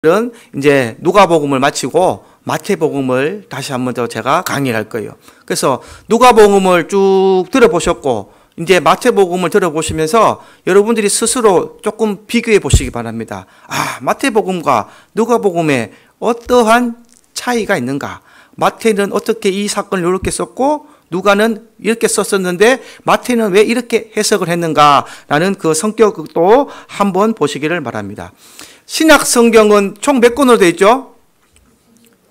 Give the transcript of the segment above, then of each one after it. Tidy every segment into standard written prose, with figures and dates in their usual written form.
은 이제 누가복음을 마치고 마태복음을 다시 한번 더 제가 강의를 할 거예요. 그래서 누가복음을 쭉 들어보셨고 이제 마태복음을 들어보시면서 여러분들이 스스로 조금 비교해 보시기 바랍니다. 아, 마태복음과 누가복음에 어떠한 차이가 있는가? 마태는 어떻게 이 사건을 이렇게 썼고 누가는 이렇게 썼었는데 마태는 왜 이렇게 해석을 했는가라는 그 성격도 한번 보시기를 바랍니다. 신약 성경은 총 몇 권으로 되어 있죠?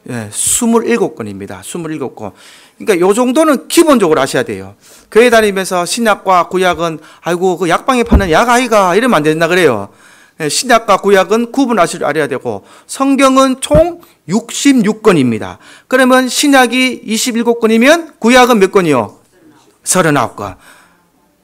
예, 27권입니다. 27권. 그러니까 요 정도는 기본적으로 아셔야 돼요. 교회 다니면서 신약과 구약은 아이고 그 약방에 파는 약 아이가 이러면 안 된다 그래요. 예, 신약과 구약은 구분하실 줄 알아야 되고 성경은 총 66권입니다. 그러면 신약이 27권이면 구약은 몇 권이요? 39권.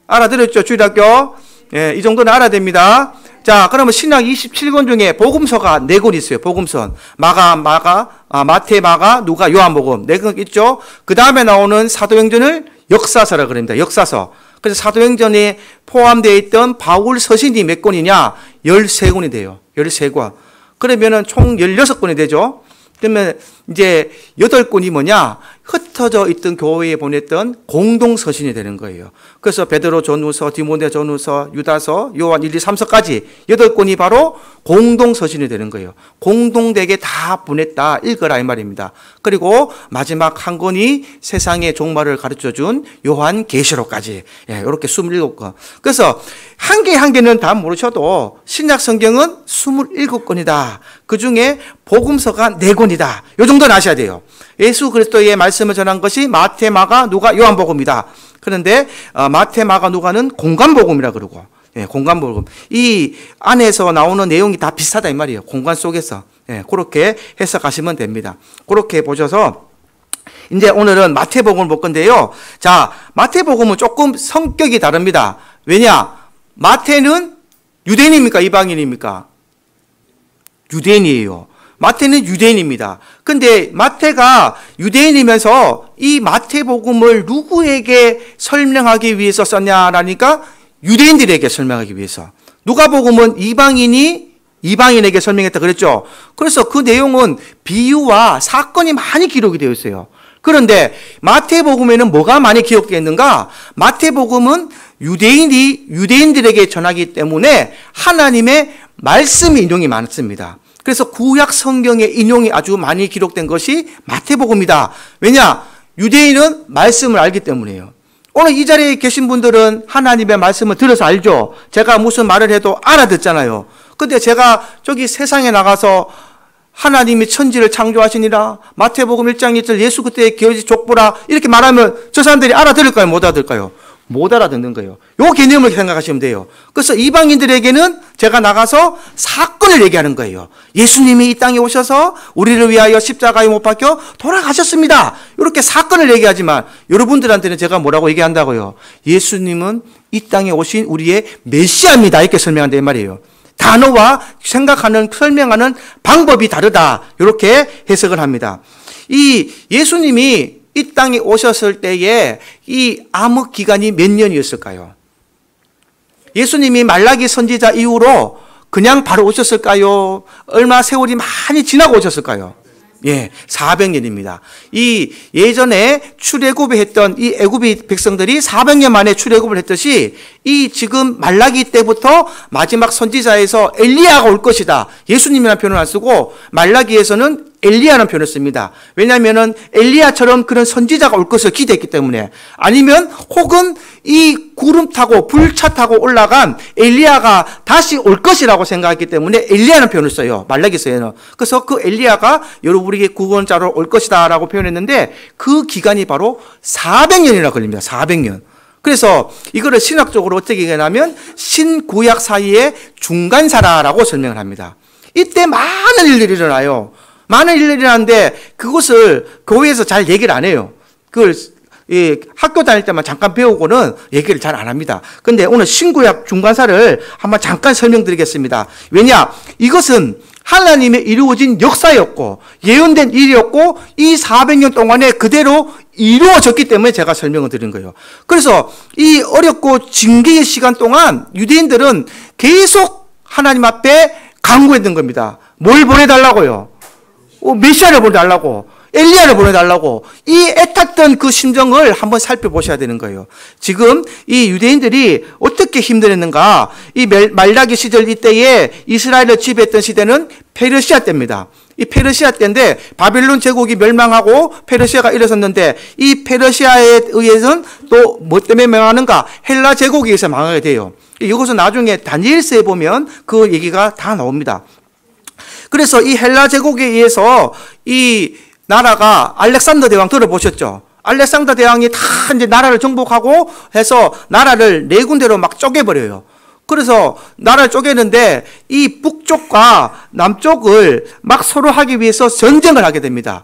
알아들었죠? 주일학교? 예, 이 정도는 알아야 됩니다. 자, 그러면 신약 27권 중에 복음서가 4권 있어요. 복음서. 마태, 마가, 누가, 요한복음. 4권 있죠? 그 다음에 나오는 사도행전을 역사서라 그럽니다. 역사서. 그래서 사도행전에 포함되어 있던 바울 서신이 몇 권이냐? 13권이 돼요. 13권. 그러면은 총 16권이 되죠? 그러면 이제 8권이 뭐냐? 흩어져 있던 교회에 보냈던 공동서신이 되는 거예요. 그래서 베드로 전후서, 디모데 전후서, 유다서, 요한 1, 2, 3서까지 8권이 바로 공동서신이 되는 거예요. 공동되게 다 보냈다, 읽어라 이 말입니다. 그리고 마지막 한 권이 세상의 종말을 가르쳐준 요한 계시록까지. 예, 이렇게 27권. 그래서 한 개 한 개는 다 모르셔도 신약 성경은 27권이다. 그 중에 복음서가 4권이다. 요 정도는 아셔야 돼요. 예수 그리스도의 말씀을 전한 것이 마태, 마가, 누가, 요한복음이다. 그런데 마태, 마가, 누가는 공간복음이라 그러고, 예, 공간복음. 이 안에서 나오는 내용이 다 비슷하다 이 말이에요. 공간 속에서. 예, 그렇게 해석하시면 됩니다. 그렇게 보셔서 이제 오늘은 마태복음을 볼 건데요. 자, 마태복음은 조금 성격이 다릅니다. 왜냐? 마태는 유대인입니까? 이방인입니까? 유대인이에요. 마태는 유대인입니다. 근데 마태가 유대인이면서 이 마태복음을 누구에게 설명하기 위해서 썼냐라니까 유대인들에게 설명하기 위해서. 누가복음은 이방인에게 설명했다 그랬죠. 그래서 그 내용은 비유와 사건이 많이 기록이 되어 있어요. 그런데 마태복음에는 뭐가 많이 기록되어 있는가? 마태복음은 유대인들에게 전하기 때문에 하나님의 말씀 인용이 많습니다. 그래서 구약 성경의 인용이 아주 많이 기록된 것이 마태복음이다. 왜냐? 유대인은 말씀을 알기 때문이에요. 오늘 이 자리에 계신 분들은 하나님의 말씀을 들어서 알죠? 제가 무슨 말을 해도 알아듣잖아요. 근데 제가 저기 세상에 나가서 하나님이 천지를 창조하시니라 마태복음 1장 1절 예수 그때의 기어지 족보라 이렇게 말하면 저 사람들이 알아들을까요? 못 알아들을까요? 못 알아듣는 거예요. 요 개념을 생각하시면 돼요. 그래서 이방인들에게는 제가 나가서 사건을 얘기하는 거예요. 예수님이 이 땅에 오셔서 우리를 위하여 십자가에 못 박혀 돌아가셨습니다. 이렇게 사건을 얘기하지만 여러분들한테는 제가 뭐라고 얘기한다고요? 예수님은 이 땅에 오신 우리의 메시아입니다. 이렇게 설명한다 이 말이에요. 단어와 생각하는, 설명하는 방법이 다르다. 이렇게 해석을 합니다. 이 예수님이 이 땅에 오셨을 때에 이 암흑 기간이 몇 년이었을까요? 예수님이 말라기 선지자 이후로 그냥 바로 오셨을까요? 얼마 세월이 많이 지나고 오셨을까요? 예, 400년입니다. 이 예전에 출애굽을 했던 이 애굽의 백성들이 400년 만에 출애굽을 했듯이 이 지금 말라기 때부터 마지막 선지자에서 엘리야가 올 것이다. 예수님이라는 표현을 안 쓰고 말라기에서는 엘리야라는 표현을 씁니다. 왜냐하면은 엘리야처럼 그런 선지자가 올 것을 기대했기 때문에 아니면 혹은 이 구름 타고 불차 타고 올라간 엘리야가 다시 올 것이라고 생각했기 때문에 엘리야라는 표현을 써요. 말라기서에는. 그래서 그 엘리야가 여러분에게 구원자로 올 것이다 라고 표현했는데 그 기간이 바로 400년이나 걸립니다. 400년. 그래서 이거를 신학적으로 어떻게 얘기하냐면 신구약 사이의 중간사라라고 설명을 합니다. 이때 많은 일들이 일어나요. 많은 일들이 일어나는데 그것을 교회에서 잘 얘기를 안 해요. 그걸 학교 다닐 때만 잠깐 배우고는 얘기를 잘 안 합니다. 근데 오늘 신구약 중간사를 한번 잠깐 설명드리겠습니다. 왜냐? 이것은 하나님의 이루어진 역사였고 예언된 일이었고 이 400년 동안에 그대로 이루어졌기 때문에 제가 설명을 드린 거예요. 그래서 이 어렵고 징계의 시간 동안 유대인들은 계속 하나님 앞에 간구했던 겁니다. 뭘 보내달라고요? 메시아를 보내달라고, 엘리야를 보내달라고. 이 애탔던 그 심정을 한번 살펴보셔야 되는 거예요. 지금 이 유대인들이 어떻게 힘들었는가? 이 말라기 시절 이때에 이스라엘을 지배했던 시대는 페르시아 때입니다. 이 페르시아 때인데 바빌론 제국이 멸망하고 페르시아가 일어섰는데 이 페르시아에 의해서는 또 뭐 때문에 망하는가? 헬라 제국에 의해서 망하게 돼요. 이것은 나중에 다니엘서에 보면 그 얘기가 다 나옵니다. 그래서 이 헬라 제국에 의해서 이 나라가 알렉산더 대왕 들어보셨죠? 알렉산더 대왕이 다 이제 나라를 정복하고 해서 나라를 네 군데로 막 쪼개버려요. 그래서 나라를 쪼개는데 이 북쪽과 남쪽을 막 서로 하기 위해서 전쟁을 하게 됩니다.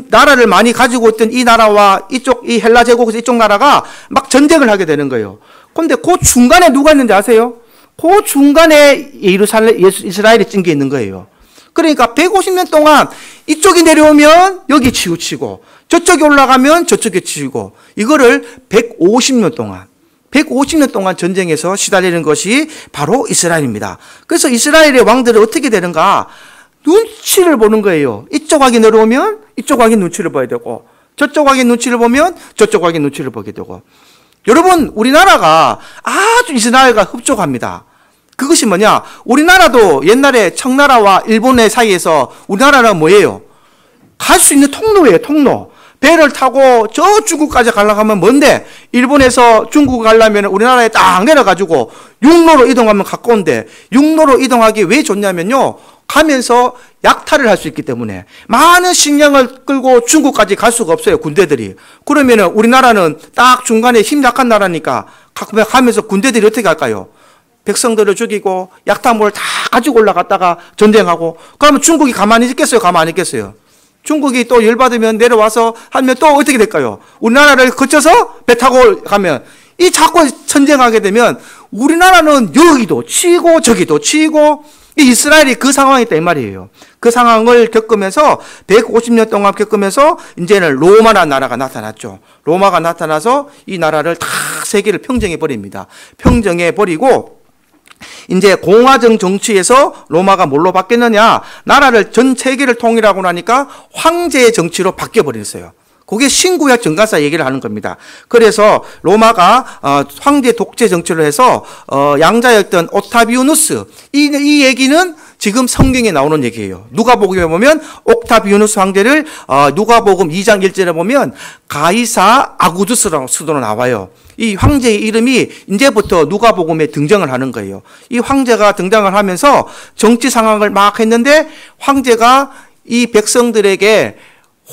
나라를 많이 가지고 있던 이 나라와 이 헬라 제국에서 이쪽 나라가 막 전쟁을 하게 되는 거예요. 근데 그 중간에 누가 있는지 아세요? 그 중간에 이스라엘이 찐 게 있는 거예요. 그러니까 150년 동안 이쪽이 내려오면 여기 치우치고 저쪽이 올라가면 저쪽에 치우고 이거를 150년 동안 전쟁에서 시달리는 것이 바로 이스라엘입니다. 그래서 이스라엘의 왕들은 어떻게 되는가? 눈치를 보는 거예요. 이쪽 왕이 내려오면 이쪽 왕이 눈치를 봐야 되고 저쪽 왕이 눈치를 보면 저쪽 왕이 눈치를 보게 되고. 여러분, 우리나라가 아주 이스라엘과 흡족합니다. 그것이 뭐냐? 우리나라도 옛날에 청나라와 일본의 사이에서 우리나라는 뭐예요? 갈 수 있는 통로예요, 통로. 배를 타고 저 중국까지 가려고 하면 뭔데? 일본에서 중국 가려면 우리나라에 딱 내려가지고 육로로 이동하면 가까운데 육로로 이동하기 왜 좋냐면요. 가면서 약탈을 할 수 있기 때문에 많은 식량을 끌고 중국까지 갈 수가 없어요, 군대들이. 그러면은 우리나라는 딱 중간에 힘 약한 나라니까 가면서 군대들이 어떻게 할까요? 백성들을 죽이고 약탈물을 다 가지고 올라갔다가 전쟁하고. 그러면 중국이 가만히 있겠어요? 가만히 있겠어요? 중국이 또 열받으면 내려와서 하면 또 어떻게 될까요? 우리나라를 거쳐서 배 타고 가면 이 자꾸 전쟁하게 되면 우리나라는 여기도 치고 저기도 치고 이 이스라엘이 그 상황이다 이 말이에요. 그 상황을 겪으면서 150년 동안 겪으면서 이제는 로마라는 나라가 나타났죠. 로마가 나타나서 이 나라를 다 세계를 평정해 버립니다. 평정해 버리고 이제 공화정 정치에서 로마가 뭘로 바뀌느냐? 나라를 전 세계를 통일하고 나니까 황제의 정치로 바뀌어 버렸어요. 그게 신구약 정가사 얘기를 하는 겁니다. 그래서 로마가 황제 독재 정치를 해서 양자였던 오타비우누스 이 얘기는 지금 성경에 나오는 얘기예요. 누가복음에 보면 옥타비우누스 황제를 누가복음 2장 1절에 보면 가이사 아구두스라고 수도로 나와요. 이 황제의 이름이 이제부터 누가복음에 등장을 하는 거예요. 이 황제가 등장을 하면서 정치 상황을 막 했는데 황제가 이 백성들에게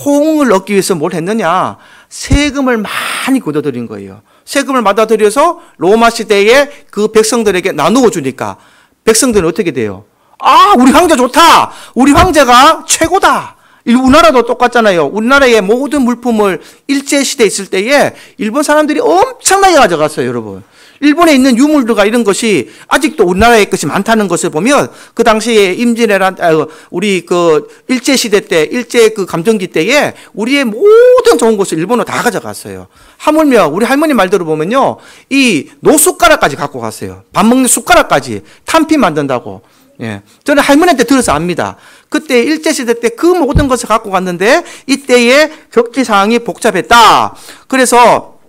호응을 얻기 위해서 뭘 했느냐? 세금을 많이 걷어들인 거예요. 세금을 받아들여서 로마 시대에 그 백성들에게 나누어 주니까 백성들은 어떻게 돼요? 아, 우리 황제 좋다. 우리 황제가 최고다. 우리나라도 똑같잖아요. 우리나라의 모든 물품을 일제시대에 있을 때에 일본 사람들이 엄청나게 가져갔어요, 여러분. 일본에 있는 유물들과 이런 것이 아직도 우리나라의 것이 많다는 것을 보면 그 당시에 우리 그 일제시대 때, 일제 그 감정기 때에 우리의 모든 좋은 것을 일본으로 다 가져갔어요. 하물며 우리 할머니 말대로 보면요. 이 노숟가락까지 갖고 갔어요. 밥 먹는 숟가락까지 탄피 만든다고. 예. 저는 할머니한테 들어서 압니다. 그때 일제시대 때 그 모든 것을 갖고 갔는데 이때의 격지 상황이 복잡했다. 그래서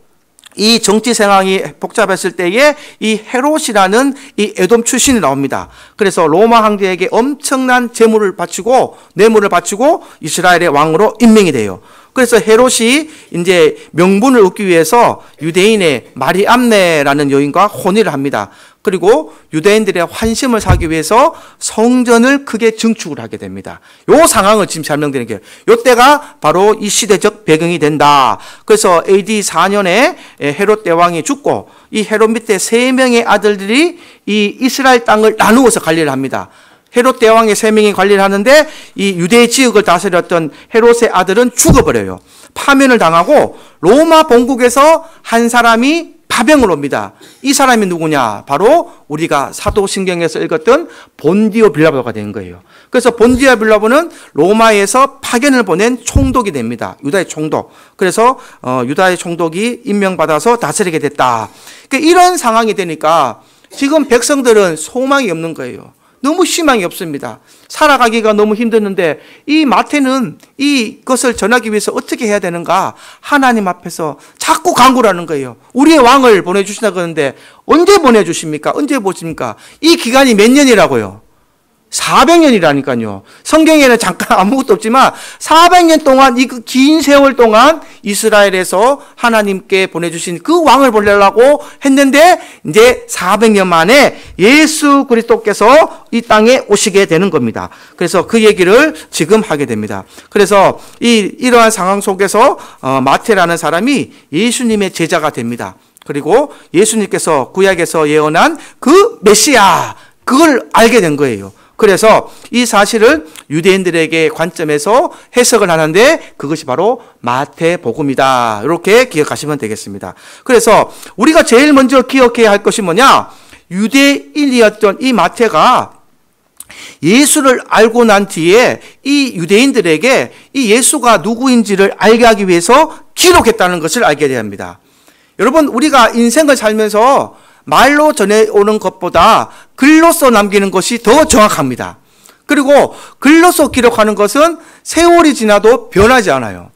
이 정치 상황이 복잡했을 때에 이 헤롯이라는 이 에돔 출신이 나옵니다. 그래서 로마 황제에게 엄청난 재물을 바치고 뇌물을 바치고 이스라엘의 왕으로 임명이 돼요. 그래서 헤롯이 이제 명분을 얻기 위해서 유대인의 마리암네라는 여인과 혼인을 합니다. 그리고 유대인들의 환심을 사기 위해서 성전을 크게 증축을 하게 됩니다. 요 상황을 지금 설명드리는 거예요. 요때가 바로 이 시대적 배경이 된다. 그래서 AD 4년에 헤롯 대왕이 죽고 이 헤롯 밑에 3명의 아들들이 이 이스라엘 땅을 나누어서 관리를 합니다. 헤롯 대왕의 3명이 관리를 하는데 이 유대 지역을 다스렸던 헤롯의 아들은 죽어버려요. 파면을 당하고 로마 본국에서 한 사람이 파병을 옵니다. 이 사람이 누구냐? 바로 우리가 사도신경에서 읽었던 본디오 빌라보가 된 거예요. 그래서 본디오 빌라보는 로마에서 파견을 보낸 총독이 됩니다. 유다의 총독. 그래서 유다의 총독이 임명받아서 다스리게 됐다. 그러니까 이런 상황이 되니까 지금 백성들은 소망이 없는 거예요. 너무 희망이 없습니다. 살아가기가 너무 힘드는데 이 마태는 이것을 전하기 위해서 어떻게 해야 되는가? 하나님 앞에서 자꾸 간구를 하는 거예요. 우리의 왕을 보내주시다 그러는데 언제 보내주십니까? 언제 보십니까? 이 기간이 몇 년이라고요? 400년이라니까요. 성경에는 잠깐 아무것도 없지만 400년 동안 이 긴 세월 동안 이스라엘에서 하나님께 보내주신 그 왕을 보내려고 했는데 이제 400년 만에 예수 그리스도께서 이 땅에 오시게 되는 겁니다. 그래서 그 얘기를 지금 하게 됩니다. 그래서 이러한 상황 속에서 마태라는 사람이 예수님의 제자가 됩니다. 그리고 예수님께서 구약에서 예언한 그 메시아, 그걸 알게 된 거예요. 그래서 이 사실을 유대인들에게 관점에서 해석을 하는데 그것이 바로 마태복음이다. 이렇게 기억하시면 되겠습니다. 그래서 우리가 제일 먼저 기억해야 할 것이 뭐냐? 유대인이었던 이 마태가 예수를 알고 난 뒤에 이 유대인들에게 이 예수가 누구인지를 알게 하기 위해서 기록했다는 것을 알게 돼야 합니다. 여러분, 우리가 인생을 살면서 말로 전해오는 것보다 글로써 남기는 것이 더 정확합니다. 그리고 글로써 기록하는 것은 세월이 지나도 변하지 않아요.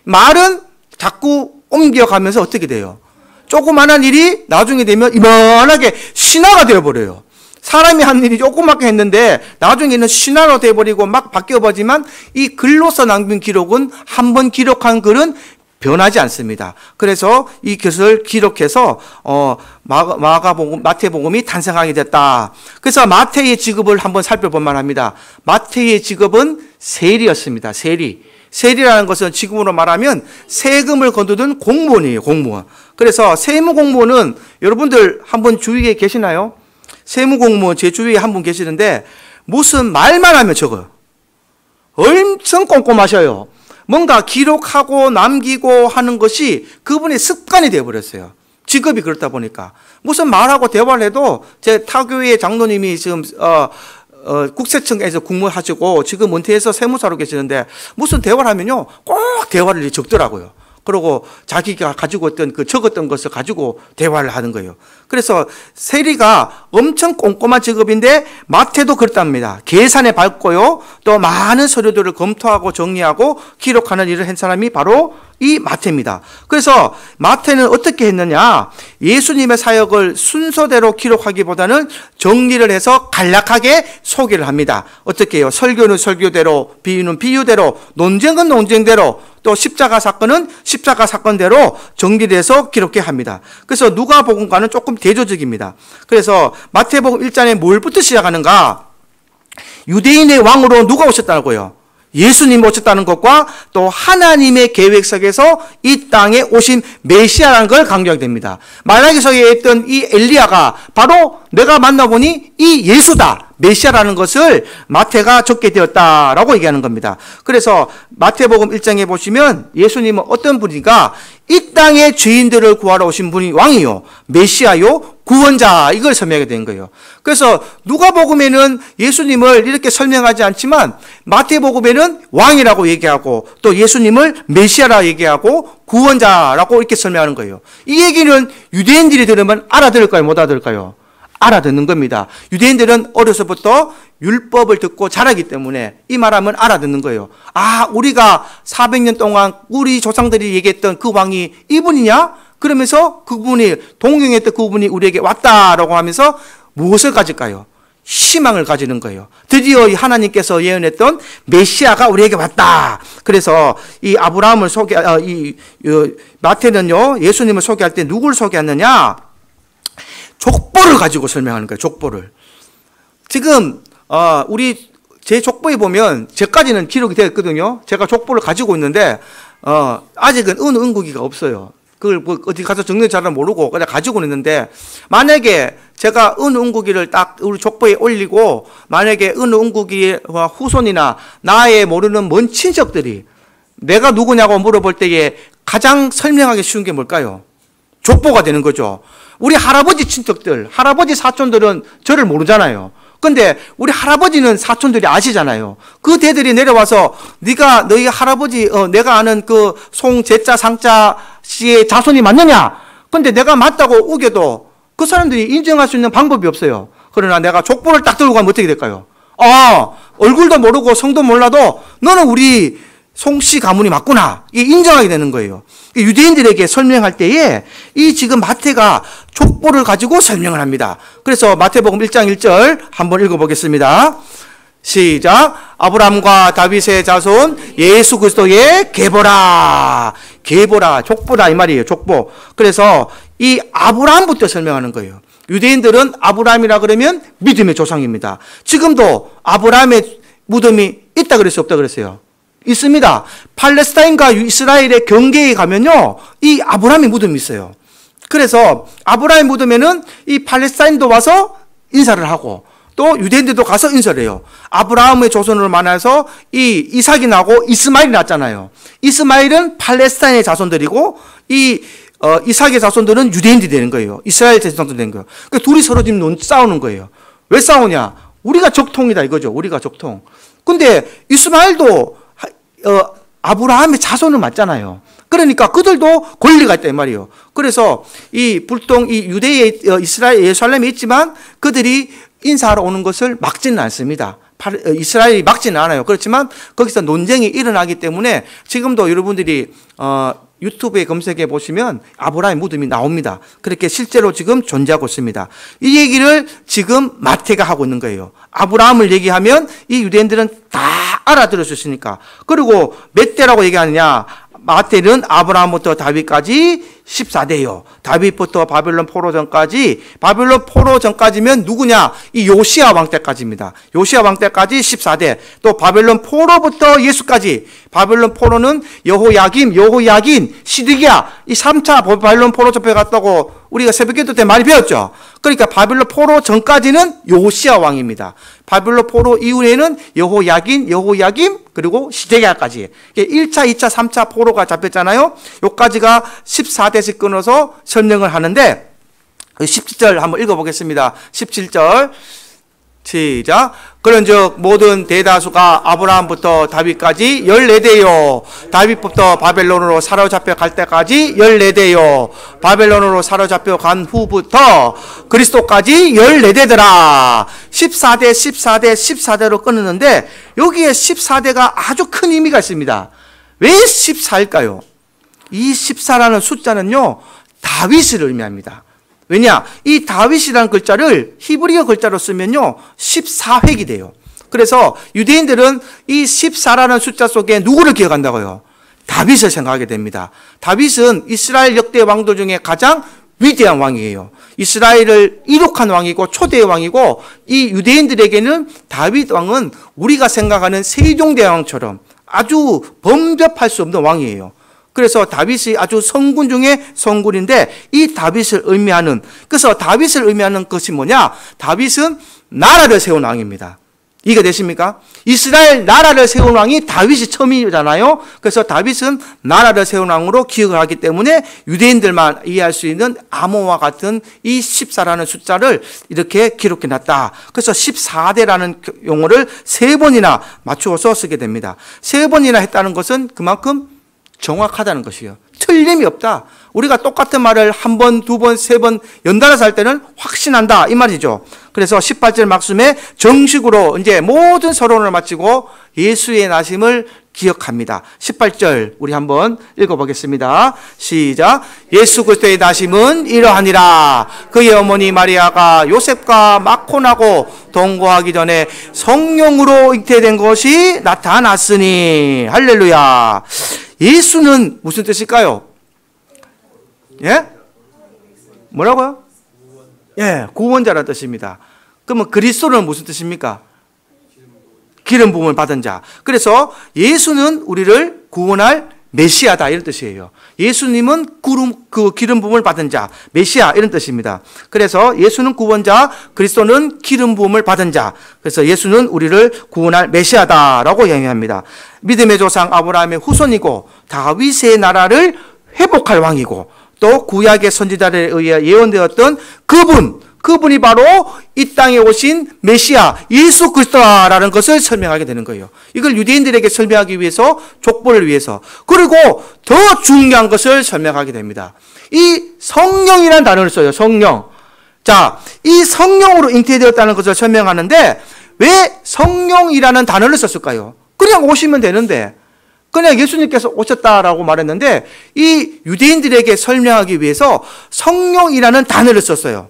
말은 자꾸 옮겨가면서 어떻게 돼요? 조그만한 일이 나중에 되면 이만하게 신화가 되어버려요. 사람이 한 일이 조그맣게 했는데 나중에는 신화로 되어버리고 막 바뀌어버리지만 이 글로써 남긴 기록은 한 번 기록한 글은 변하지 않습니다. 그래서 이 것을 기록해서 마태복음이 탄생하게 됐다. 그래서 마태의 직업을 한번 살펴볼만 합니다. 마태의 직업은 세리였습니다. 세리라는 것은 지금으로 말하면 세금을 거두던 공무원이에요. 공무원. 그래서 세무공무원은 여러분들 한번 주위에 계시나요? 세무공무원 제 주위에 한 분 계시는데 무슨 말만 하면 적어요. 엄청 꼼꼼하셔요. 뭔가 기록하고 남기고 하는 것이 그분의 습관이 되어버렸어요. 직업이 그렇다 보니까. 무슨 말하고 대화를 해도 제 타교의 장로님이 지금 국세청에서 근무하시고 지금 은퇴해서 세무사로 계시는데 무슨 대화를 하면요 꼭 대화를 적더라고요. 그리고 자기가 가지고 있던 적었던 것을 가지고 대화를 하는 거예요. 그래서 세리가 엄청 꼼꼼한 직업인데 마태도 그렇답니다. 계산에 밝고요. 또 많은 서류들을 검토하고 정리하고 기록하는 일을 한 사람이 바로 이 마태입니다. 그래서 마태는 어떻게 했느냐? 예수님의 사역을 순서대로 기록하기보다는 정리를 해서 간략하게 소개를 합니다. 어떻게 해요? 설교는 설교대로, 비유는 비유대로, 논쟁은 논쟁대로, 또 십자가 사건은 십자가 사건대로 정리를 해서 기록해 합니다. 그래서 누가복음과는 조금 대조적입니다. 그래서 마태복음 1장에 뭘부터 시작하는가? 유대인의 왕으로 누가 오셨다고요? 예수님 오셨다는 것과 또 하나님의 계획 속에서 이 땅에 오신 메시아라는 걸 강조하게 됩니다. 말라기서에 있던 이 엘리야가 바로 내가 만나보니 이 예수다. 메시아라는 것을 마태가 적게 되었다라고 얘기하는 겁니다. 그래서 마태복음 1장에 보시면 예수님은 어떤 분인가? 이 땅의 죄인들을 구하러 오신 분이 왕이요, 메시아요, 구원자, 이걸 설명하게 된 거예요. 그래서 누가복음에는 예수님을 이렇게 설명하지 않지만 마태복음에는 왕이라고 얘기하고 또 예수님을 메시아라 얘기하고 구원자라고 이렇게 설명하는 거예요. 이 얘기는 유대인들이 들으면 알아들을까요? 못 알아들을까요? 알아듣는 겁니다. 유대인들은 어려서부터 율법을 듣고 자라기 때문에 이 말하면 알아듣는 거예요. 아, 우리가 400년 동안 우리 조상들이 얘기했던 그 왕이 이분이냐? 그러면서 그분이 동경했던 그분이 우리에게 왔다라고 하면서 무엇을 가질까요? 희망을 가지는 거예요. 드디어 하나님께서 예언했던 메시아가 우리에게 왔다. 그래서 이 아브라함을 마태는요, 예수님을 소개할 때 누구를 소개하느냐? 족보를 가지고 설명하는 거예요. 족보를. 지금 제 족보에 보면 제까지는 기록이 되어 있거든요. 제가 족보를 가지고 있는데 아직은 어느 은국이가 없어요. 그걸 어디 가서 정리 잘 모르고 그냥 가지고 있는데, 만약에 제가 어느 은국이를 딱 우리 족보에 올리고 만약에 어느 은국이의 후손이나 나의 모르는 먼 친척들이 내가 누구냐고 물어볼 때에 가장 설명하기 쉬운 게 뭘까요? 족보가 되는 거죠. 우리 할아버지 친척들, 할아버지 사촌들은 저를 모르잖아요. 근데 우리 할아버지는 사촌들이 아시잖아요. 그 대들이 내려와서 너희 할아버지, 내가 아는 그 송제자 상자 씨의 자손이 맞느냐? 근데 내가 맞다고 우겨도 그 사람들이 인정할 수 있는 방법이 없어요. 그러나 내가 족보를 딱 들고 가면 어떻게 될까요? 얼굴도 모르고 성도 몰라도 너는 우리 송씨 가문이 맞구나. 이게 인정하게 되는 거예요. 유대인들에게 설명할 때에 이 지금 마태가 족보를 가지고 설명을 합니다. 그래서 마태복음 1장 1절 한번 읽어보겠습니다. 시작. 아브라함과 다윗의 자손 예수 그리스도의 계보라. 계보라, 족보다 이 말이에요. 족보. 그래서 이 아브라함부터 설명하는 거예요. 유대인들은 아브라함이라 그러면 믿음의 조상입니다. 지금도 아브라함의 무덤이 있다 그랬어요, 없다 그랬어요? 있습니다. 팔레스타인과 이스라엘의 경계에 가면요, 이 아브라함의 무덤이 있어요. 그래서 아브라함의 무덤에는 이 팔레스타인도 와서 인사를 하고 또 유대인들도 가서 인사를 해요. 아브라함의 조선으로 만나서 이 이삭이 나고 이스마엘이 났잖아요. 이스마엘은 팔레스타인의 자손들이고 이 이삭의 자손들은 유대인들이 되는 거예요. 이스라엘 자손들이 되는 거예요. 그러니까 둘이 서로 지금 싸우는 거예요. 왜 싸우냐? 우리가 적통이다 이거죠. 우리가 적통. 근데 이스마엘도 아브라함의 자손은 맞잖아요. 그러니까 그들도 권리가 있다 이 말이에요. 그래서 이 불통 이 유대의 이스라엘 예루살렘에 있지만 그들이 인사하러 오는 것을 막지는 않습니다. 이스라엘이 막지는 않아요. 그렇지만 거기서 논쟁이 일어나기 때문에 지금도 여러분들이 유튜브에 검색해 보시면 아브라함의 무덤이 나옵니다. 그렇게 실제로 지금 존재하고 있습니다. 이 얘기를 지금 마태가 하고 있는 거예요. 아브라함을 얘기하면 이 유대인들은 다 알아들을 수 있으니까. 그리고 몇 대라고 얘기하느냐? 마태는 아브라함부터 다윗까지 14대요. 다윗부터 바벨론 포로 전까지, 바벨론 포로 전까지면 누구냐? 이 요시야 왕 때까지입니다. 요시야 왕 때까지 14대. 또 바벨론 포로부터 예수까지. 바벨론 포로는 여호야김, 시드기야. 이 3차 바벨론 포로 접해갔다고 우리가 새벽기도 때 많이 배웠죠. 그러니까 바벨론 포로 전까지는 요시야 왕입니다. 바벨론 포로 이후에는 여호야김, 그리고 시드기야까지. 1차, 2차, 3차 포로가 잡혔잖아요. 요까지가 14대씩 끊어서 설명을 하는데 17절 한번 읽어보겠습니다. 17절 시작. 그런즉 모든 대다수가 아브라함부터 다윗까지 14대요. 다윗부터 바벨론으로 사로잡혀 갈 때까지 14대요. 바벨론으로 사로잡혀 간 후부터 그리스도까지 14대더라. 14대로 끊었는데 여기에 14대가 아주 큰 의미가 있습니다. 왜 14일까요? 이 14라는 숫자는요, 다윗을 의미합니다. 왜냐? 이 다윗이라는 글자를 히브리어 글자로 쓰면요, 14획이 돼요. 그래서 유대인들은 이 14라는 숫자 속에 누구를 기억한다고요? 다윗을 생각하게 됩니다. 다윗은 이스라엘 역대 왕들 중에 가장 위대한 왕이에요. 이스라엘을 이룩한 왕이고 초대의 왕이고, 이 유대인들에게는 다윗 왕은 우리가 생각하는 세종대왕처럼 아주 범접할 수 없는 왕이에요. 그래서 다윗이 아주 성군 중에 성군인데 이 다윗을 의미하는, 그래서 다윗을 의미하는 것이 뭐냐? 다윗은 나라를 세운 왕입니다. 이해가 되십니까? 이스라엘 나라를 세운 왕이 다윗이 처음이잖아요. 그래서 다윗은 나라를 세운 왕으로 기억을 하기 때문에 유대인들만 이해할 수 있는 암호와 같은 이 14라는 숫자를 이렇게 기록해 놨다. 그래서 14대라는 용어를 3번이나 맞추어서 쓰게 됩니다. 3번이나 했다는 것은 그만큼 정확하다는 것이에요. 틀림이 없다. 우리가 똑같은 말을 1번, 2번, 3번 연달아서 할 때는 확신한다 이 말이죠. 그래서 18절 말씀에 정식으로 이제 모든 서론을 마치고 예수의 나심을 기억합니다. 18절 우리 한번 읽어보겠습니다. 시작. 예수 그리스도의 나심은 이러하니라. 그의 어머니 마리아가 요셉과 막혼하고 동거하기 전에 성령으로 잉태된 것이 나타났으니. 할렐루야. 예수는 무슨 뜻일까요? 예? 뭐라고요? 예, 구원자라는 뜻입니다. 그러면 그리스도는 무슨 뜻입니까? 기름 부음을 받은 자. 그래서 예수는 우리를 구원할 메시아다 이런 뜻이에요. 예수님은 기름 부음을 받은 자, 메시아 이런 뜻입니다. 그래서 예수는 구원자, 그리스도는 기름 부음을 받은 자. 그래서 예수는 우리를 구원할 메시아다라고 이야기합니다. 믿음의 조상 아브라함의 후손이고 다윗의 나라를 회복할 왕이고 또 구약의 선지자들에 의해 예언되었던 그분이 바로 이 땅에 오신 메시아 예수 그리스도라는 것을 설명하게 되는 거예요. 이걸 유대인들에게 설명하기 위해서, 족보를 위해서, 그리고 더 중요한 것을 설명하게 됩니다. 이 성령이라는 단어를 써요. 성령. 자, 이 성령으로 잉태되었다는 것을 설명하는데 왜 성령이라는 단어를 썼을까요? 그냥 오시면 되는데, 그냥 예수님께서 오셨다라고 말했는데 이 유대인들에게 설명하기 위해서 성령이라는 단어를 썼어요.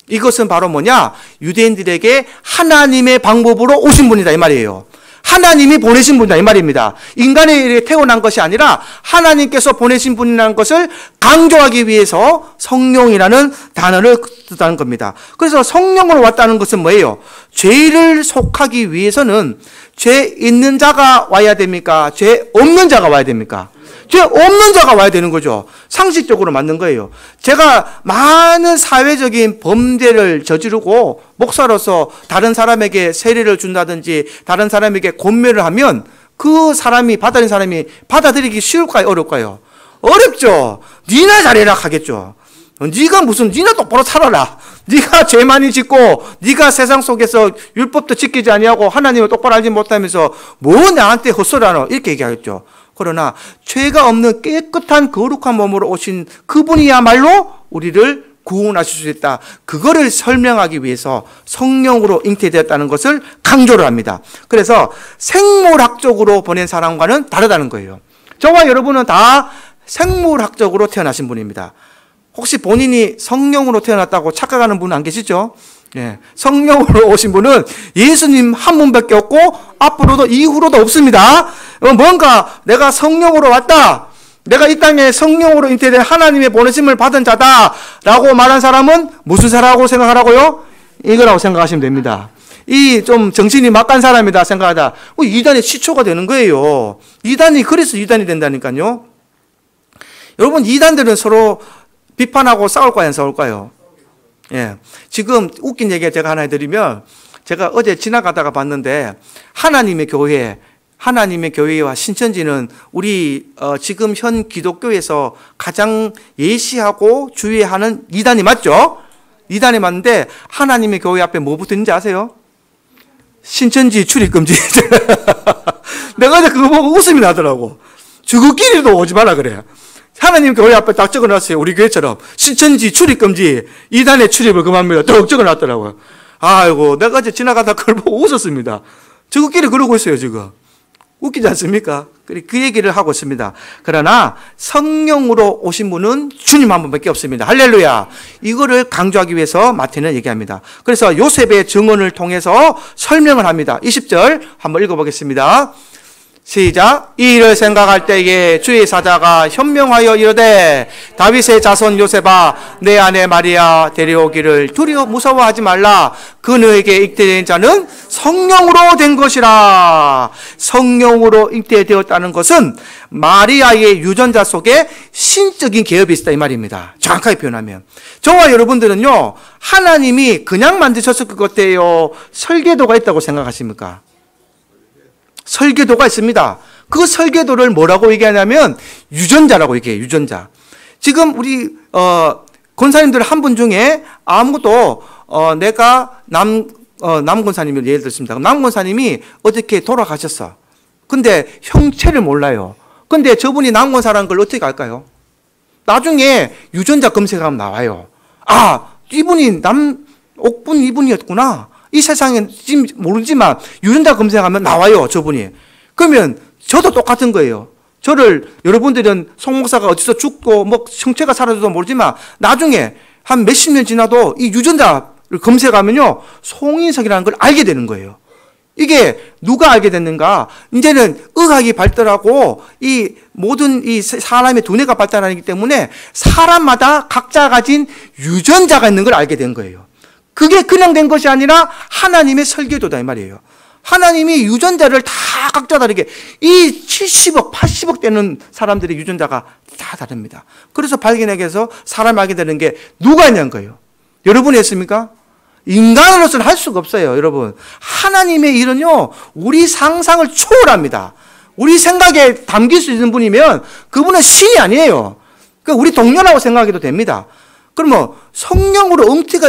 이것은 바로 뭐냐? 유대인들에게 하나님의 방법으로 오신 분이다 이 말이에요. 하나님이 보내신 분이다 이 말입니다. 인간이 태어난 것이 아니라 하나님께서 보내신 분이라는 것을 강조하기 위해서 성령이라는 단어를 쓰다는 겁니다. 그래서 성령으로 왔다는 것은 뭐예요? 죄를 속하기 위해서는 죄 있는 자가 와야 됩니까? 죄 없는 자가 와야 됩니까? 죄 없는 자가 와야 되는 거죠. 상식적으로 맞는 거예요. 제가 많은 사회적인 범죄를 저지르고 목사로서 다른 사람에게 세례를 준다든지 다른 사람에게 권면을 하면 그 사람이 받아들인 사람이 받아들이기 쉬울까요? 어려울까요? 어렵죠. 니나 잘해라 하겠죠. 니나 똑바로 살아라. 네가 죄 많이 짓고 네가 세상 속에서 율법도 지키지 아니하고 하나님을 똑바로 알지 못하면서 뭐 나한테 헛소리하노 이렇게 얘기하겠죠. 그러나 죄가 없는 깨끗한 거룩한 몸으로 오신 그분이야말로 우리를 구원하실 수 있다. 그거를 설명하기 위해서 성령으로 잉태되었다는 것을 강조를 합니다. 그래서 생물학적으로 보낸 사람과는 다르다는 거예요. 저와 여러분은 다 생물학적으로 태어나신 분입니다. 혹시 본인이 성령으로 태어났다고 착각하는 분은 안 계시죠? 예. 성령으로 오신 분은 예수님 한 분밖에 없고 앞으로도 이후로도 없습니다. 뭔가 내가 성령으로 왔다, 내가 이 땅에 성령으로 잉태된 하나님의 보내심을 받은 자다라고 말한 사람은 무슨 사람이라고 생각하라고요? 이거라고 생각하시면 됩니다. 이 좀 정신이 막간 사람이다 생각하다 이단의 시초가 되는 거예요. 이단이 그래서 이단이 된다니까요. 여러분, 이단들은 서로 비판하고 싸울까요, 안 싸울까요? 예. 지금 웃긴 얘기 제가 하나 해드리면, 제가 어제 지나가다가 봤는데, 하나님의 교회와 신천지는 우리, 지금 현 기독교에서 가장 예시하고 주의하는 이단이 맞죠? 이단이 맞는데, 하나님의 교회 앞에 뭐 붙었는지 아세요? 신천지 출입금지. 내가 어제 그거 보고 웃음이 나더라고. 저거끼리도 오지 마라 그래. 하나님 교회 앞에 딱 적어놨어요. 우리 교회처럼. 신천지 출입금지, 이단의 출입을 금합니다. 딱 적어놨더라고요. 아이고, 내가 어제 지나가다 그걸 보고 웃었습니다. 저거끼리 그러고 있어요, 지금. 웃기지 않습니까? 그 얘기를 하고 있습니다. 그러나 성령으로 오신 분은 주님 한 분밖에 없습니다. 할렐루야. 이거를 강조하기 위해서 마태는 얘기합니다. 그래서 요셉의 증언을 통해서 설명을 합니다. 20절 한번 읽어보겠습니다. 시작. 이 일을 생각할 때에 주의 사자가 현명하여 이르되 다윗의 자손 요셉아 내 아내 마리아 데려오기를 두려워 무서워하지 말라. 그녀에게 잉태된 자는 성령으로 된 것이라. 성령으로 잉태되었다는 것은 마리아의 유전자 속에 신적인 개업이 있다 이 말입니다. 정확하게 표현하면 저와 여러분들은요, 하나님이 그냥 만드셨을 것 같아요, 설계도가 있다고 생각하십니까? 설계도가 있습니다. 그 설계도를 뭐라고 얘기하냐면 유전자라고 얘기해요. 유전자. 지금 우리 권사님들 한 분 중에 아무도 내가 남 권사님을 예를 들었습니다. 남 권사님이 어떻게 돌아가셨어. 근데 형체를 몰라요. 근데 저분이 남 권사라는 걸 어떻게 알까요? 나중에 유전자 검색하면 나와요. 아, 이분이 옥분 이분이었구나. 이 세상에 지금 모르지만 유전자 검색하면 나와요, 저분이. 그러면 저도 똑같은 거예요. 저를 여러분들은 송 목사가 어디서 죽고 뭐 형체가 사라져도 모르지만 나중에 한 몇십 년 지나도 이 유전자를 검색하면요, 송인석이라는 걸 알게 되는 거예요. 이게 누가 알게 됐는가? 이제는 의학이 발달하고 이 모든 이 사람의 두뇌가 발달하기 때문에 사람마다 각자 가진 유전자가 있는 걸 알게 된 거예요. 그게 그냥 된 것이 아니라 하나님의 설계도다 이 말이에요. 하나님이 유전자를 다 각자 다르게, 이 70억, 80억 되는 사람들의 유전자가 다 다릅니다. 그래서 발견하게 해서 사람을 알게 되는 게 누가 있냐는 거예요. 여러분이 했습니까? 인간으로서는 할 수가 없어요, 여러분. 하나님의 일은요, 우리 상상을 초월합니다. 우리 생각에 담길 수 있는 분이면 그분은 신이 아니에요. 그러니까 우리 동료라고 생각해도 됩니다. 그러면 성령으로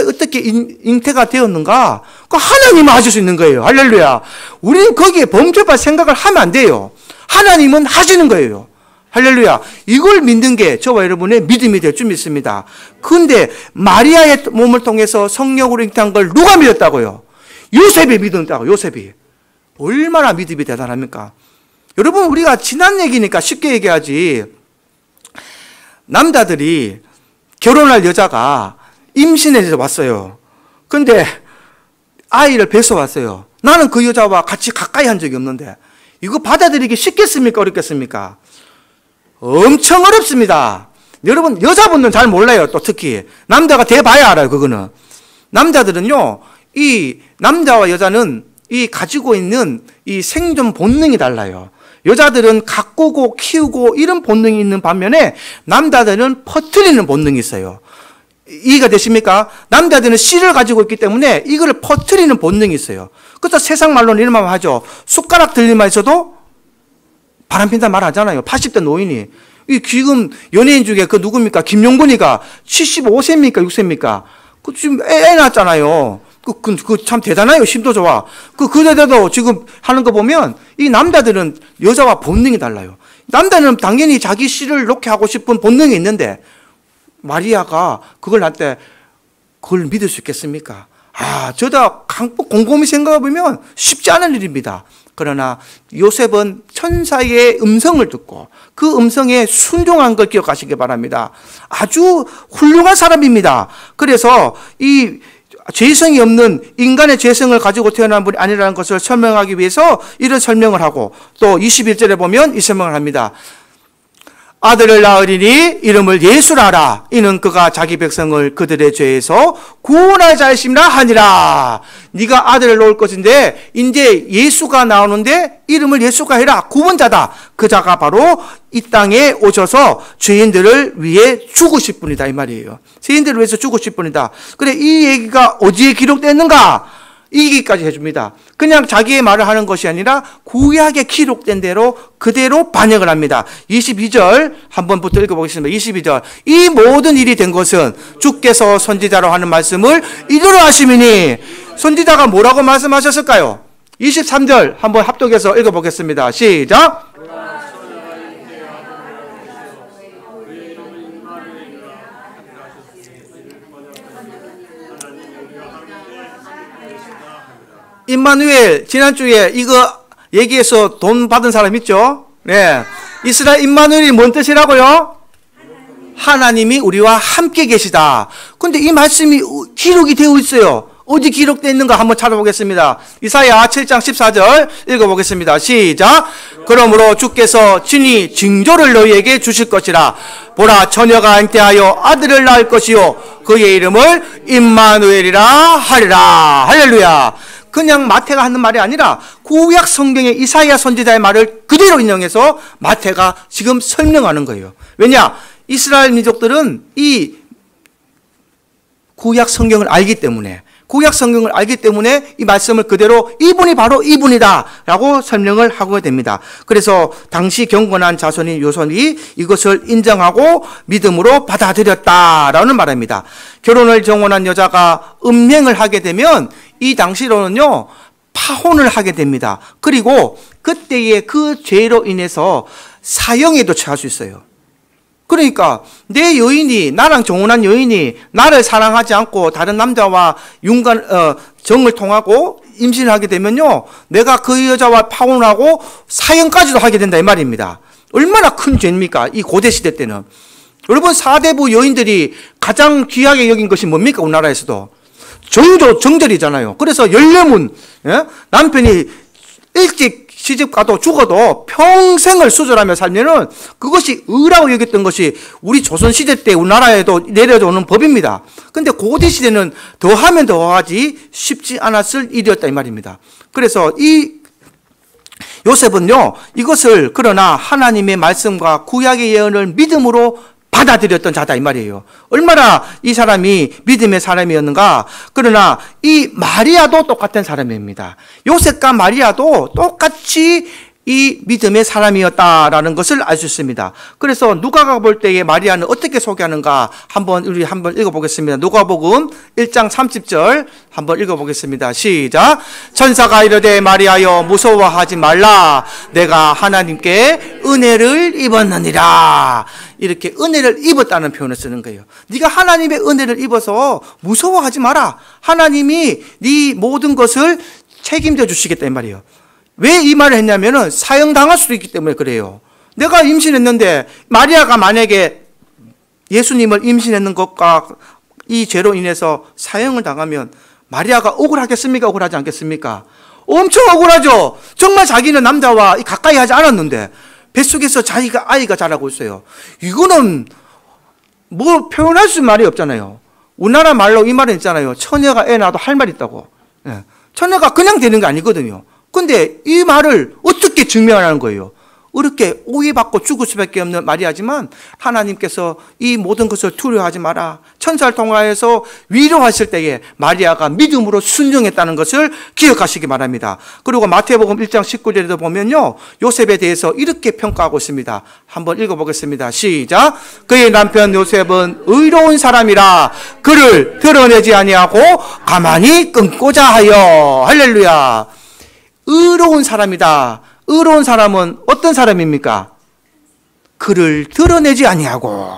어떻게 잉태가 되었는가? 그 하나님은 하실 수 있는 거예요. 할렐루야. 우리는 거기에 범접할 생각을 하면 안 돼요. 하나님은 하시는 거예요. 할렐루야. 이걸 믿는 게 저와 여러분의 믿음이 될 줄 믿습니다. 그런데 마리아의 몸을 통해서 성령으로 잉태한 걸 누가 믿었다고요? 요셉이 믿었다고. 요셉이. 얼마나 믿음이 대단합니까? 여러분, 우리가 지난 얘기니까 쉽게 얘기하지. 남자들이 결혼할 여자가 임신해서 왔어요. 근데 아이를 뱃어왔어요. 나는 그 여자와 같이 가까이 한 적이 없는데 이거 받아들이기 쉽겠습니까? 어렵겠습니까? 엄청 어렵습니다. 여러분, 여자분들은 잘 몰라요. 또 특히 남자가 돼봐야 알아요. 그거는. 남자들은요, 이 남자와 여자는 이 가지고 있는 이 생존 본능이 달라요. 여자들은 가꾸고 키우고 이런 본능이 있는 반면에 남자들은 퍼뜨리는 본능이 있어요. 이해가 되십니까? 남자들은 씨를 가지고 있기 때문에 이거를 퍼뜨리는 본능이 있어요. 그래서 세상 말로는 이런 말 하죠. 숟가락 들리만 있어도 바람핀다 말 하잖아요. 80대 노인이. 이 지금 연예인 중에 그 누굽니까? 김용곤이가 75세입니까? 6세입니까? 그 지금 애 낳았잖아요. 그 참 대단해요. 힘도 좋아. 그대도 지금 하는 거 보면 이 남자들은 여자와 본능이 달라요. 남자는 당연히 자기 씨를 놓게 하고 싶은 본능이 있는데 마리아가 그걸 한테 그걸 믿을 수 있겠습니까? 저다 곰곰이 생각해 보면 쉽지 않은 일입니다. 그러나 요셉은 천사의 음성을 듣고 그 음성에 순종한 걸 기억하시기 바랍니다. 아주 훌륭한 사람입니다. 그래서 이 죄성이 없는 인간의 죄성을 가지고 태어난 분이 아니라는 것을 설명하기 위해서 이런 설명을 하고 또 21절에 보면 이 설명을 합니다. 아들을 낳으리니 이름을 예수라 하라. 이는 그가 자기 백성을 그들의 죄에서 구원할 자이심이라 하니라. 네가 아들을 놓을 것인데 이제 예수가 나오는데 이름을 예수가 해라. 구원자다. 그 자가 바로 이 땅에 오셔서 죄인들을 위해 죽으실 분이다 이 말이에요. 죄인들을 위해서 죽으실 분이다. 그래, 이 얘기가 어디에 기록됐는가? 이 얘기까지 해줍니다. 그냥 자기의 말을 하는 것이 아니라 구약에 기록된 대로 그대로 반영을 합니다. 22절 한번부터 읽어보겠습니다. 22절. 이 모든 일이 된 것은 주께서 선지자로 하는 말씀을 이루려 하심이니. 선지자가 뭐라고 말씀하셨을까요? 23절 한번 합독해서 읽어보겠습니다. 시작. 임마누엘, 지난주에 이거 얘기해서 돈 받은 사람 있죠? 네. 이스라엘 임마누엘이 뭔 뜻이라고요? 하나님이 우리와 함께 계시다. 근데 이 말씀이 기록이 되어 있어요. 어디 기록되어 있는가 한번 찾아보겠습니다. 이사야 7장 14절 읽어보겠습니다. 시작. 그러므로 주께서 친히 징조를 너희에게 주실 것이라. 보라, 처녀가 잉태하여 아들을 낳을 것이요 그의 이름을 임마누엘이라 하리라. 할렐루야. 그냥 마태가 하는 말이 아니라 구약 성경의 이사야 선지자의 말을 그대로 인용해서 마태가 지금 설명하는 거예요. 왜냐? 이스라엘 민족들은 이 구약 성경을 알기 때문에 이 말씀을 그대로 이분이 바로 이분이다 라고 설명을 하게 됩니다. 그래서 당시 경건한 자손인 요셉이 이것을 인정하고 믿음으로 받아들였다라는 말입니다. 결혼을 정원한 여자가 음행을 하게 되면 이 당시로는요 파혼을 하게 됩니다. 그리고 그때의 그 죄로 인해서 사형에도 처할 수 있어요. 그러니까 내 여인이, 나랑 정혼한 여인이 나를 사랑하지 않고 다른 남자와 정을 통하고 임신을 하게 되면요 내가 그 여자와 파혼하고 사형까지도 하게 된다 이 말입니다. 얼마나 큰 죄입니까? 이 고대시대 때는. 여러분, 사대부 여인들이 가장 귀하게 여긴 것이 뭡니까? 우리나라에서도 정절이잖아요. 그래서 열려문, 남편이 일찍 시집 가도 죽어도 평생을 수절하며 살면은 그것이 의라고 여겼던 것이 우리 조선시대 때 우리나라에도 내려오는 법입니다. 근데 고대시대는 더하면 더하지 쉽지 않았을 일이었다 이 말입니다. 그래서 이 요셉은요 이것을 그러나 하나님의 말씀과 구약의 예언을 믿음으로 받아들였던 자다 이 말이에요. 얼마나 이 사람이 믿음의 사람이었는가. 그러나 이 마리아도 똑같은 사람입니다. 요셉과 마리아도 똑같이 이 믿음의 사람이었다라는 것을 알 수 있습니다. 그래서 누가가 볼 때에 마리아는 어떻게 소개하는가 우리 한번 읽어보겠습니다. 누가복음 1장 30절 한번 읽어보겠습니다. 시작. 천사가 이르되 마리아여 무서워하지 말라. 내가 하나님께 은혜를 입었느니라. 이렇게 은혜를 입었다는 표현을 쓰는 거예요. 네가 하나님의 은혜를 입어서 무서워하지 마라. 하나님이 네 모든 것을 책임져 주시겠다 이 말이에요. 왜 이 말을 했냐면은 사형당할 수도 있기 때문에 그래요. 내가 임신했는데 마리아가 만약에 예수님을 임신했는 것과 이 죄로 인해서 사형을 당하면 마리아가 억울하겠습니까? 억울하지 않겠습니까? 엄청 억울하죠. 정말 자기는 남자와 가까이 하지 않았는데 뱃속에서 아이가 자라고 있어요. 이거는 뭐 표현할 수 있는 말이 없잖아요. 우리나라 말로 이 말은 있잖아요. 처녀가 애 낳아도 할 말 있다고. 처녀가 그냥 되는 게 아니거든요. 근데 이 말을 어떻게 증명하라는 거예요? 이렇게 오해받고 죽을 수밖에 없는 말이지만 하나님께서 이 모든 것을 두려워하지 마라. 천사를 통하여서 위로하실 때에 마리아가 믿음으로 순종했다는 것을 기억하시기 바랍니다. 그리고 마태복음 1장 19절에도 보면요, 요셉에 대해서 이렇게 평가하고 있습니다. 한번 읽어보겠습니다. 시작. 그의 남편 요셉은 의로운 사람이라 그를 드러내지 아니하고 가만히 끊고자 하여. 할렐루야. 의로운 사람이다. 의로운 사람은 어떤 사람입니까? 그를 드러내지 아니하고.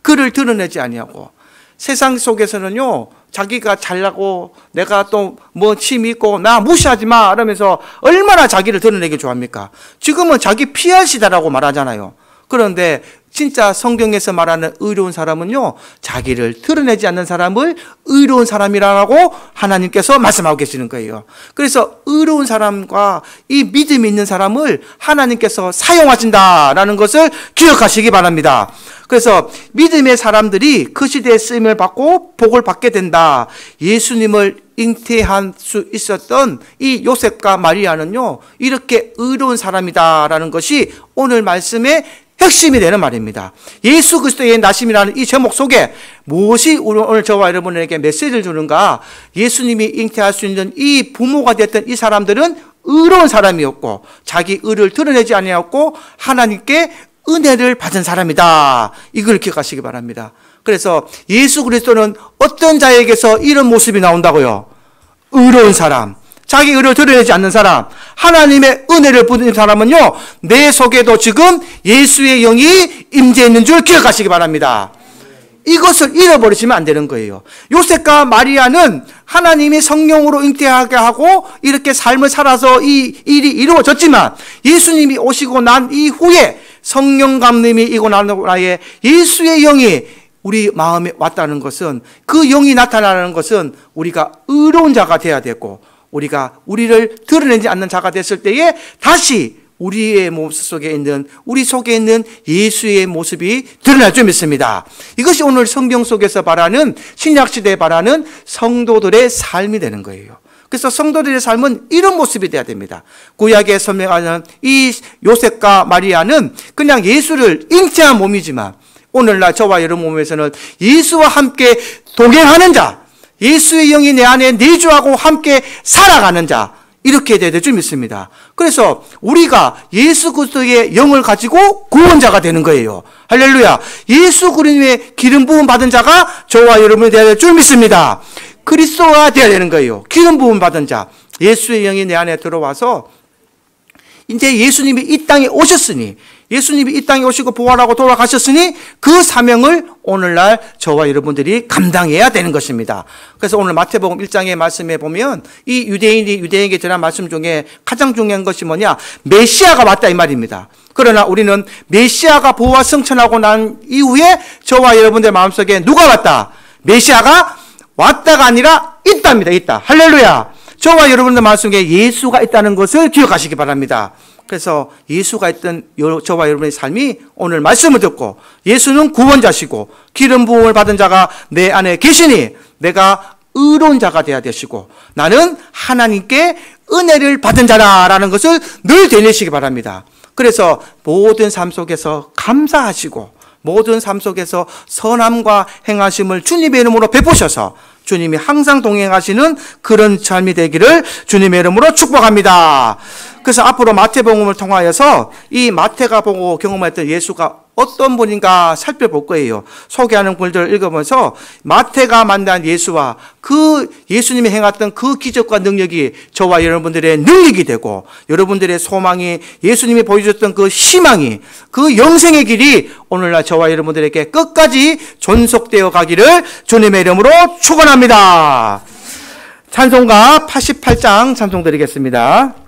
그를 드러내지 아니하고. 세상 속에서는요, 자기가 잘나고 내가 또 뭐 취미 있고 나 무시하지 마 이러면서 얼마나 자기를 드러내기 좋아합니까? 지금은 자기 PR 시대라고 말하잖아요. 그런데 진짜 성경에서 말하는 의로운 사람은요, 자기를 드러내지 않는 사람을 의로운 사람이라고 하나님께서 말씀하고 계시는 거예요. 그래서 의로운 사람과 이 믿음이 있는 사람을 하나님께서 사용하신다라는 것을 기억하시기 바랍니다. 그래서 믿음의 사람들이 그 시대에 쓰임을 받고 복을 받게 된다. 예수님을 잉태할 수 있었던 이 요셉과 마리아는요, 이렇게 의로운 사람이다라는 것이 오늘 말씀의 핵심이 되는 말입니다. 예수 그리스도의 나심이라는 이 제목 속에 무엇이 오늘 저와 여러분에게 메시지를 주는가? 예수님이 잉태할 수 있는 이 부모가 됐던 이 사람들은 의로운 사람이었고 자기 의를 드러내지 아니하였고 하나님께 은혜를 받은 사람이다. 이걸 기억하시기 바랍니다. 그래서 예수 그리스도는 어떤 자에게서 이런 모습이 나온다고요? 의로운 사람. 자기 의를 드러내지 않는 사람, 하나님의 은혜를 받은 사람은요, 내 속에도 지금 예수의 영이 임재해 있는 줄 기억하시기 바랍니다. 이것을 잃어버리시면 안 되는 거예요. 요셉과 마리아는 하나님이 성령으로 잉태하게 하고 이렇게 삶을 살아서 이 일이 이루어졌지만 예수님이 오시고 난 이후에 성령 감림이 이고 난 후에 예수의 영이 우리 마음에 왔다는 것은, 그 영이 나타나는 것은 우리가 의로운 자가 되어야 되고 우리가 우리를 드러내지 않는 자가 됐을 때에 다시 우리의 모습 속에 있는, 우리 속에 있는 예수의 모습이 드러날 줄 믿습니다. 이것이 오늘 성경 속에서 말하는, 신약시대에 말하는 성도들의 삶이 되는 거예요. 그래서 성도들의 삶은 이런 모습이 돼야 됩니다. 구약에 설명하는 이 요셉과 마리아는 그냥 예수를 잉태한 몸이지만 오늘날 저와 여러분 몸에서는 예수와 함께 동행하는 자, 예수의 영이 내 안에 내주하고 함께 살아가는 자, 이렇게 돼야 될 줄 믿습니다. 그래서 우리가 예수 그리스도의 영을 가지고 구원자가 되는 거예요. 할렐루야. 예수 그리스도의 기름 부음 받은 자가 저와 여러분이 되어야 될 줄 믿습니다. 그리스도가 되어야 되는 거예요. 기름 부음 받은 자. 예수의 영이 내 안에 들어와서 이제 예수님이 이 땅에 오셨으니, 예수님이 이 땅에 오시고 부활하고 돌아가셨으니 그 사명을 오늘날 저와 여러분들이 감당해야 되는 것입니다. 그래서 오늘 마태복음 1장의 말씀에 보면 이 유대인이 유대인에게 전한 말씀 중에 가장 중요한 것이 뭐냐? 메시아가 왔다 이 말입니다. 그러나 우리는 메시아가 부활 승천하고 난 이후에 저와 여러분들 마음속에 누가 왔다? 메시아가 왔다가 아니라 있답니다. 있다. 할렐루야. 저와 여러분들 마음속에 예수가 있다는 것을 기억하시기 바랍니다. 그래서 예수가 있던 저와 여러분의 삶이 오늘 말씀을 듣고 예수는 구원자시고 기름 부음을 받은 자가 내 안에 계시니 내가 의로운 자가 되어야 되시고 나는 하나님께 은혜를 받은 자라라는 것을 늘 되뇌시기 바랍니다. 그래서 모든 삶 속에서 감사하시고 모든 삶 속에서 선함과 행하심을 주님의 이름으로 베푸셔서 주님이 항상 동행하시는 그런 삶이 되기를 주님의 이름으로 축복합니다. 그래서 앞으로 마태복음을 통하여서 이 마태가 보고 경험했던 예수가 어떤 분인가 살펴볼 거예요. 소개하는 글들을 읽으면서 마태가 만난 예수와 그 예수님이 행했던 그 기적과 능력이 저와 여러분들의 능력이 되고 여러분들의 소망이 예수님이 보여줬던 그 희망이 그 영생의 길이 오늘날 저와 여러분들에게 끝까지 존속되어 가기를 주님의 이름으로 축원합니다. 찬송가 88장 찬송 드리겠습니다.